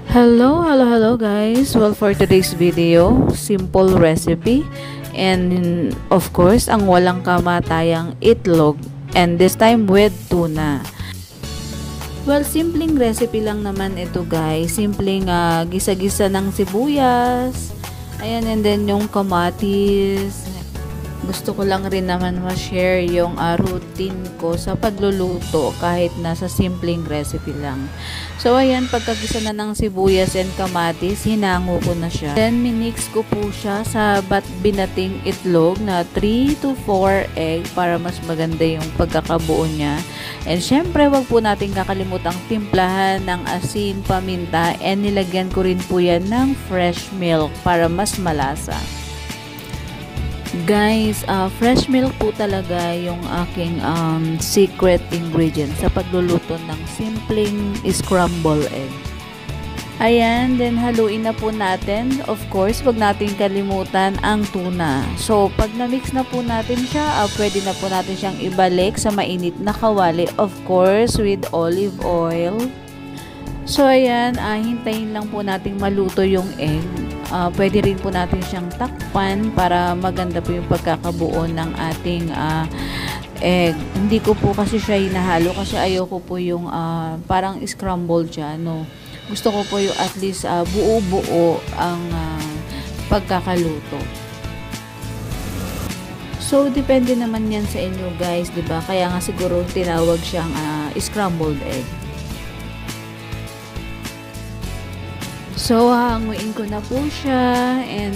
Hello guys. Well, for today's video, simple recipe and of course, ang walang kamatayang itlog and this time with tuna. Well, simpleng recipe lang naman ito guys. Simpleng gisa-gisa ng sibuyas. Ayan, and then yung kamatis. Gusto ko lang rin naman ma-share yung routine ko sa pagluluto kahit nasa simpleng recipe lang. So, ayan, pagkagisa na ng sibuyas and kamatis, hinango ko na siya. Then, minix ko po siya sa binating itlog na 3 to 4 egg para mas maganda yung pagkakabuo niya. And syempre, wag po natin kakalimutang timplahan ng asin, paminta, and nilagyan ko rin po yan ng fresh milk para mas malasa. Guys, fresh milk po talaga yung aking secret ingredient sa pagluluto ng simpleng scramble egg. Ayan, then haluin na po natin. Of course, wag natin kalimutan ang tuna. So, pag na-mix na po natin siya, pwede na po natin siyang ibalik sa mainit na kawali. Of course, with olive oil. So, ayan, hintayin lang po natin maluto yung egg. Pwede rin po natin siyang takpan para maganda po yung pagkakabuo ng ating egg. Hindi ko po kasi siya hinahalo kasi ayoko po yung parang scrambled siya, no. Gusto ko po yung at least buo-buo ang pagkakaluto. So, depende naman yan sa inyo guys, diba? Kaya nga siguro tinawag siyang scrambled egg. So, hanguin ko na po siya and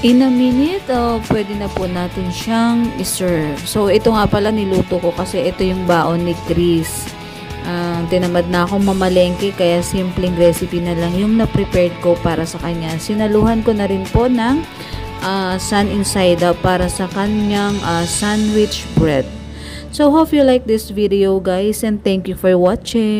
in a minute, pwede na po natin siyang i-serve. So, ito nga pala niluto ko kasi ito yung baon ni Chris. Tinamad na akong mamalengke kaya simpleng recipe na lang yung na-prepared ko para sa kanya. Sinaluhan ko na rin po ng sun inside out para sa kanyang sandwich bread. So, hope you like this video guys and thank you for watching.